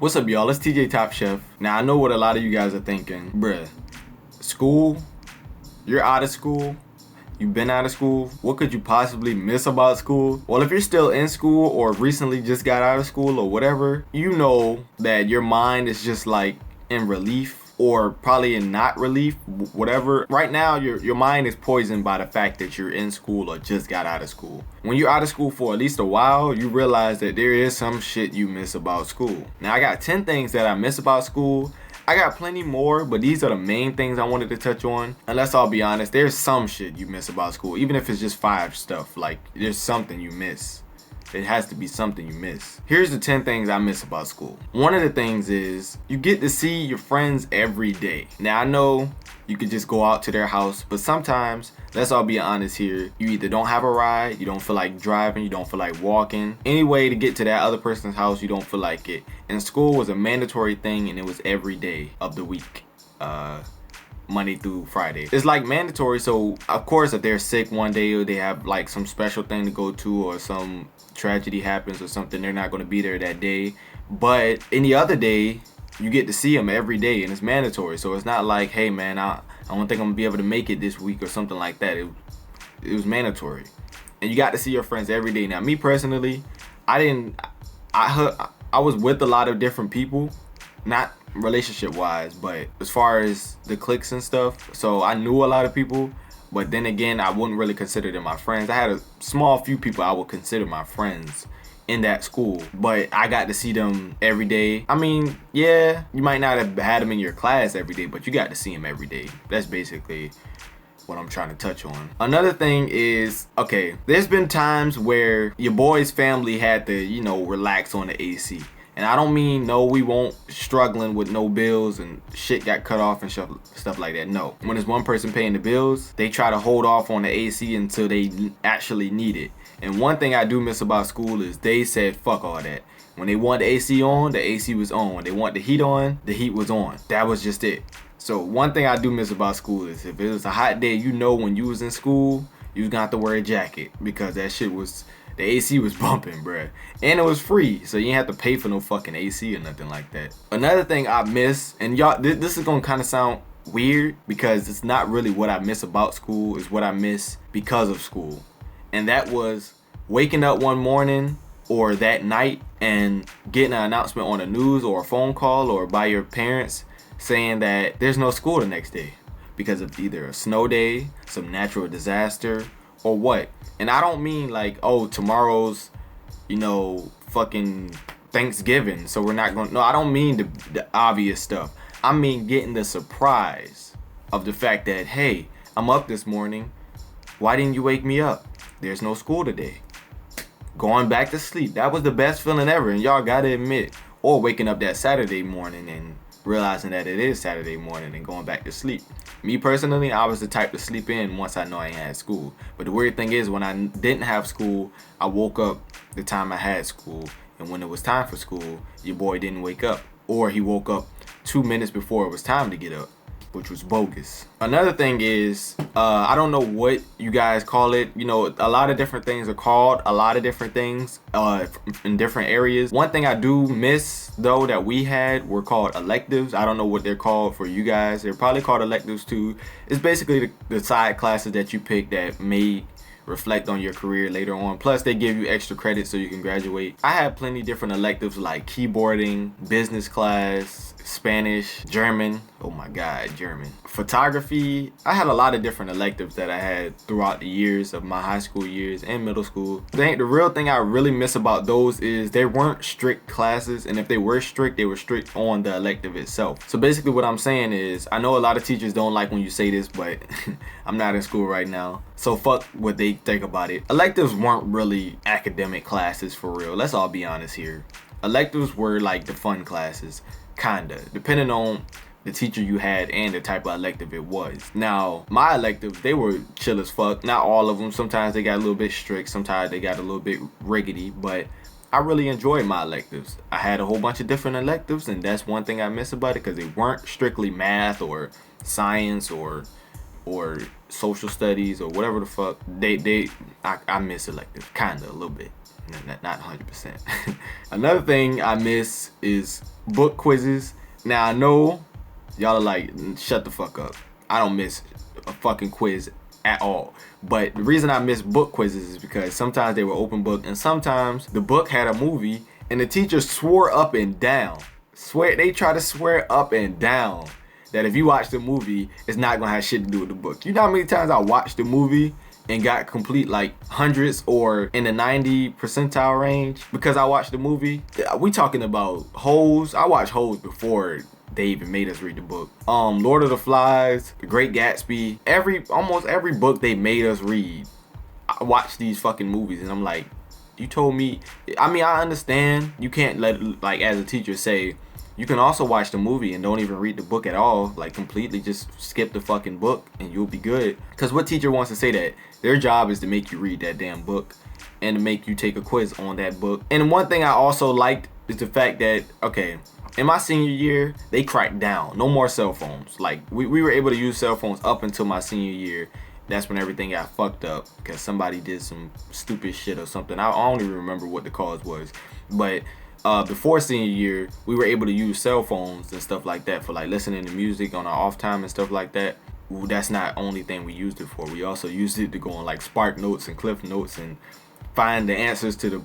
What's up, y'all? It's TJ Top Chef. Now, I know what a lot of you guys are thinking. Bruh, school? You're out of school? You've been out of school? What could you possibly miss about school? Well, if you're still in school or recently just got out of school or whatever, you know that your mind is just like in relief or probably in not relief, whatever. Right now, your mind is poisoned by the fact that you're in school or just got out of school. When you're out of school for at least a while, you realize that there is some shit you miss about school. Now, I got 10 things that I miss about school. I got plenty more, but these are the main things I wanted to touch on. And let's all be honest, there's some shit you miss about school. Even if it's just 5 stuff, like there's something you miss. It has to be something you miss. Here's the 10 things I miss about school. One of the things is you get to see your friends every day. Now, I know you could just go out to their house, but sometimes, let's all be honest here, you either don't have a ride, you don't feel like driving, you don't feel like walking. Any way to get to that other person's house, you don't feel like it. And school was a mandatory thing, and it was every day of the week. Monday through Friday. It's like mandatory, so of course if they're sick one day or they have like some special thing to go to or some tragedy happens or something, they're not going to be there that day. But any other day, you get to see them every day and it's mandatory. So it's not like, hey man, I don't think I'm going to be able to make it this week or something like that. It was mandatory. And you got to see your friends every day. Now, me personally, I was with a lot of different people, not relationship wise, but as far as the cliques and stuff, so I knew a lot of people, but then again, I wouldn't really consider them my friends. I had a small few people I would consider my friends in that school, but I got to see them every day. I mean, yeah, you might not have had them in your class every day, but you got to see them every day. That's basically what I'm trying to touch on. Another thing is, okay, there's been times where your boy's family had to, relax on the AC. And I don't mean no, we won't struggling with no bills and shit got cut off and stuff like that. No. When there's one person paying the bills, they try to hold off on the AC until they actually need it. And one thing I do miss about school is they said fuck all that. When they want the AC on, the AC was on. When they want the heat on, the heat was on. That was just it. So one thing I do miss about school is if it was a hot day, when you was in school, you was gonna have to wear a jacket because that shit was... The AC was bumping, bruh. And it was free, so you didn't have to pay for no fucking AC or nothing like that. Another thing I miss, and y'all, this is gonna kind of sound weird because it's not really what I miss about school, it's what I miss because of school. And that was waking up one morning or that night and getting an announcement on the news or a phone call or by your parents saying that there's no school the next day because of either a snow day, some natural disaster, or what. And I don't mean like, oh, tomorrow's, fucking Thanksgiving, so we're not going. No, I don't mean the obvious stuff. I mean getting the surprise of the fact that, hey, I'm up this morning. Why didn't you wake me up? There's no school today. Going back to sleep. That was the best feeling ever, and y'all gotta admit. Or waking up that Saturday morning and realizing that it is Saturday morning and going back to sleep. Me personally, I was the type to sleep in once I know I ain't had school. But the weird thing is, when I didn't have school, I woke up the time I had school. And when it was time for school, your boy didn't wake up. Or he woke up 2 minutes before it was time to get up, which was bogus. Another thing is, I don't know what you guys call it. A lot of different things are called a lot of different things in different areas. One thing I do miss, though, that we had were called electives. I don't know what they're called for you guys. They're probably called electives too. It's basically the side classes that you pick that may reflect on your career later on. Plus, they give you extra credit so you can graduate. I had plenty different electives like keyboarding, business class, Spanish, German. Oh my God, German. Photography. I had a lot of different electives that I had throughout the years of my high school years and middle school. The real thing I really miss about those is they weren't strict classes, and if they were strict, they were strict on the elective itself. So basically what I'm saying is, I know a lot of teachers don't like when you say this, but I'm not in school right now, so fuck what they think about it. Electives weren't really academic classes for real. Let's all be honest here. Electives were like the fun classes. Kinda, depending on the teacher you had and the type of elective it was. Now, my electives, they were chill as fuck. Not all of them. Sometimes they got a little bit strict. Sometimes they got a little bit riggedy. But I really enjoyed my electives. I had a whole bunch of different electives, and that's one thing I miss about it, because they weren't strictly math or science or or social studies or whatever the fuck. I miss elective, kinda a little bit, not 100%. Another thing I miss is book quizzes. Now I know y'all are like, shut the fuck up. I don't miss a fucking quiz at all. But the reason I miss book quizzes is because sometimes they were open book, and sometimes the book had a movie and the teacher swore up and down. They try to swear up and down that if you watch the movie, it's not gonna have shit to do with the book. You know how many times I watched the movie and got complete like hundreds or in the 90 percentile range because I watched the movie? We talking about Hoes. I watched Hoes before they even made us read the book. Lord of the Flies, The Great Gatsby, almost every book they made us read, I watched these fucking movies and I'm like, you told me, I mean, I understand you can't let, like, as a teacher say, you can also watch the movie and don't even read the book at all, like completely just skip the fucking book and you'll be good. Because what teacher wants to say that? Their job is to make you read that damn book and to make you take a quiz on that book. And one thing I also liked is the fact that, okay, in my senior year, they cracked down. No more cell phones. Like, we were able to use cell phones up until my senior year. That's when everything got fucked up because somebody did some stupid shit or something. I don't even remember what the cause was. But before senior year, we were able to use cell phones and stuff like that for like listening to music on our off time and stuff like that. That's not the only thing we used it for. We also used it to go on like Spark Notes and Cliff Notes and find the answers to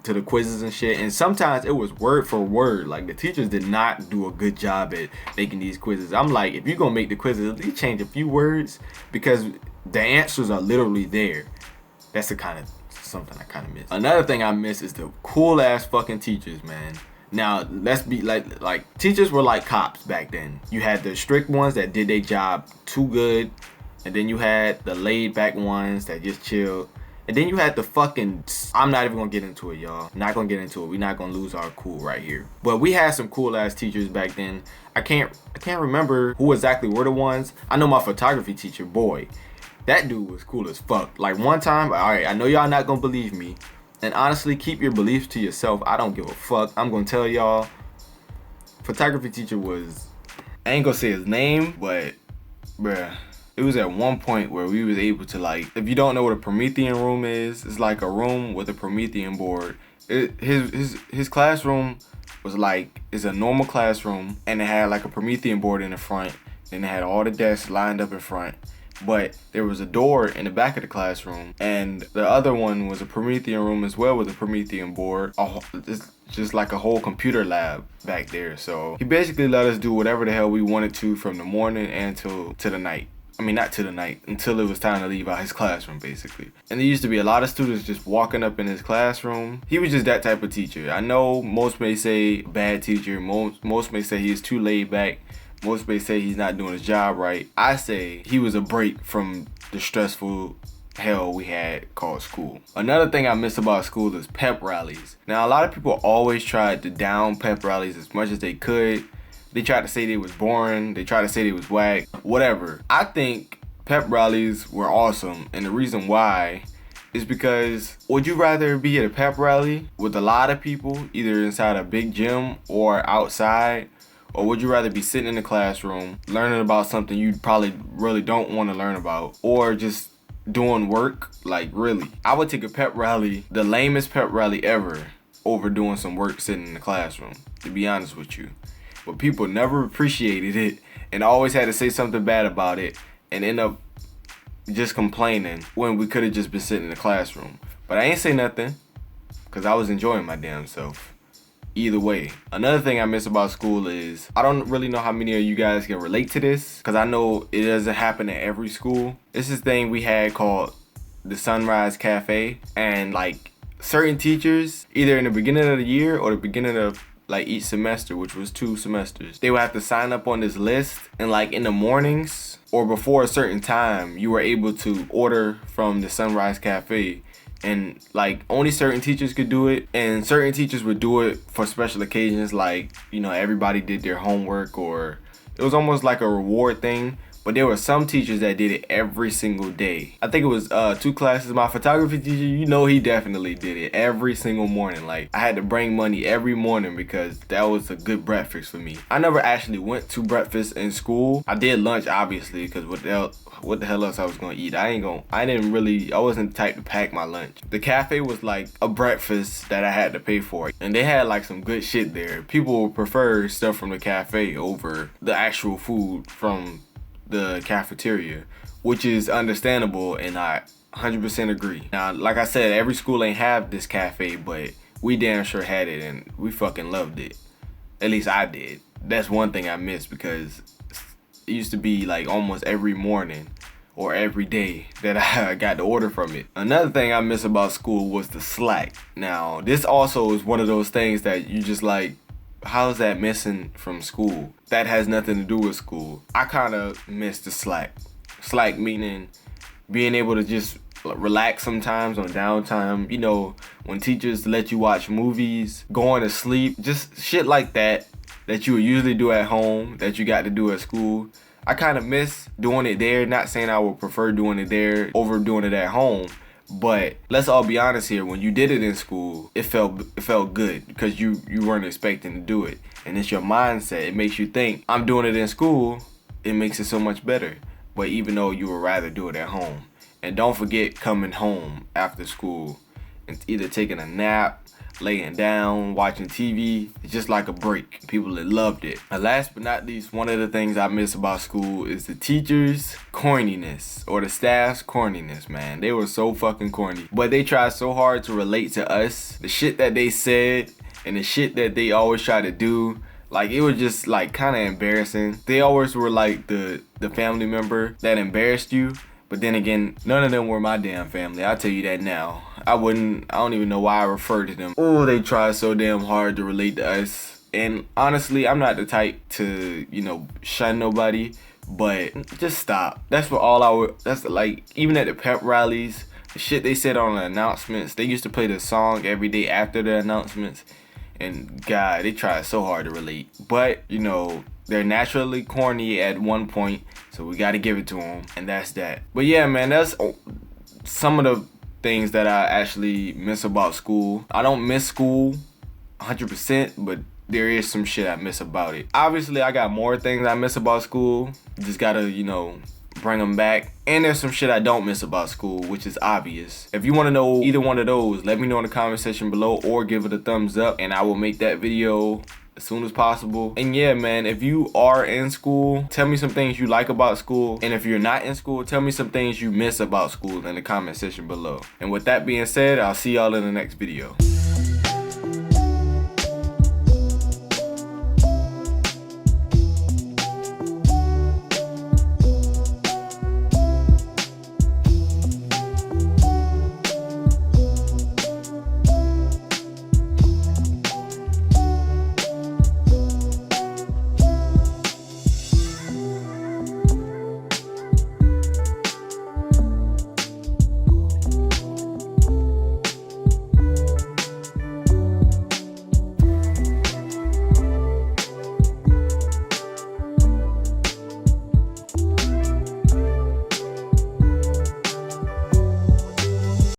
the quizzes and shit. And sometimes it was word for word. Like, the teachers did not do a good job at making these quizzes. I'm like, if you're gonna make the quizzes, at least change a few words because the answers are literally there. That's the kind of something I kind of miss. Another thing I miss is the cool ass fucking teachers, man. Now, let's be like teachers were like cops back then. You had the strict ones that did their job too good, and then you had the laid back ones that just chilled. And then you had the fucking, I'm not even gonna get into it, y'all. Not gonna get into it. We're not gonna lose our cool right here. But we had some cool ass teachers back then. I can't remember who exactly were the ones. I know my photography teacher, boy. That dude was cool as fuck. Like, one time, alright, I know y'all not gonna believe me. And honestly, keep your beliefs to yourself. I don't give a fuck. I'm gonna tell y'all. Photography teacher was, I ain't gonna say his name, but bruh. It was at one point where we was able to, like, if you don't know what a Promethean room is, it's like a room with a Promethean board. His classroom was like, it's a normal classroom, and it had like a Promethean board in the front, and it had all the desks lined up in front. But there was a door in the back of the classroom, and the other one was a Promethean room as well with a Promethean board. It's just like a whole computer lab back there. So he basically let us do whatever the hell we wanted to from the morning and to the night. I mean, not to the night, until it was time to leave out his classroom, basically. And there used to be a lot of students just walking up in his classroom. He was just that type of teacher. I know most may say bad teacher. Most may say he's too laid back. Most may say he's not doing his job right. I say he was a break from the stressful hell we had called school. Another thing I miss about school is pep rallies. Now, a lot of people always tried to down pep rallies as much as they could. They tried to say they was boring. They tried to say they was whack. Whatever. I think pep rallies were awesome. And the reason why is because, would you rather be at a pep rally with a lot of people, either inside a big gym or outside? Or would you rather be sitting in the classroom, learning about something you probably really don't want to learn about? Or just doing work? Like, really. I would take a pep rally, the lamest pep rally ever, over doing some work sitting in the classroom, to be honest with you. But people never appreciated it and always had to say something bad about it and end up just complaining when we could have just been sitting in the classroom. But I ain't say nothing because I was enjoying my damn self. Either way. Another thing I miss about school is, I don't really know how many of you guys can relate to this because I know it doesn't happen at every school. It's this thing we had called the Sunrise Cafe, and like certain teachers, either in the beginning of the year or the beginning of like each semester, which was 2 semesters, they would have to sign up on this list, and like in the mornings or before a certain time, you were able to order from the Sunrise Cafe. And like only certain teachers could do it, and certain teachers would do it for special occasions, like, you know, everybody did their homework, or it was almost like a reward thing. but there were some teachers that did it every single day. I think it was 2 classes. My photography teacher, you know, he definitely did it every single morning. Like, I had to bring money every morning because that was a good breakfast for me. I never actually went to breakfast in school. I did lunch, obviously, because what the hell else I was gonna eat? I wasn't the type to pack my lunch. The cafe was like a breakfast that I had to pay for, and they had like some good shit there. People prefer stuff from the cafe over the actual food from the cafeteria, which is understandable, and I 100% agree. Now, like I said, every school ain't have this cafe, but we damn sure had it, and we fucking loved it. At least I did. That's one thing I miss, because it used to be like almost every morning or every day that I got the order from it. Another thing I miss about school was the Slack. Now, this also is one of those things that you just like, how's that missing from school? That has nothing to do with school. I kind of miss the Slack. Slack meaning being able to just relax sometimes on downtime. You know, when teachers let you watch movies, going to sleep, just shit like that you would usually do at home that you got to do at school. I kind of miss doing it there. Not saying I would prefer doing it there over doing it at home, but let's all be honest here. When you did it in school, it felt good because you weren't expecting to do it, and it's your mindset. It makes you think, I'm doing it in school, it makes it so much better. But even though you would rather do it at home. And don't forget coming home after school and either taking a nap, laying down, watching TV. It's just like a break. People that loved it. And last but not least, one of the things I miss about school is the teachers' corniness, or the staff's corniness, man. They were so fucking corny, but they tried so hard to relate to us. The shit that they said and the shit that they always try to do, like, it was just like kind of embarrassing. They always were like the family member that embarrassed you. But then again, none of them were my damn family. I'll tell you that now. I don't even know why I refer to them. Oh, they try so damn hard to relate to us. And honestly, I'm not the type to, you know, shun nobody, but just stop. That's what that's like, even at the pep rallies, the shit they said on the announcements, they used to play the song every day after the announcements. And God, they tried so hard to relate. But, you know, they're naturally corny at one point, so we got to give it to them, and that's that. But yeah, man, that's some of the things that I actually miss about school. I don't miss school 100%, but there is some shit I miss about it. Obviously, I got more things I miss about school. Just gotta, you know, bring them back. And there's some shit I don't miss about school, which is obvious. If you want to know either one of those, let me know in the comment section below, or give it a thumbs up, and I will make that video as soon as possible. And yeah, man, if you are in school, tell me some things you like about school. And if you're not in school, tell me some things you miss about school in the comment section below. And with that being said, I'll see y'all in the next video.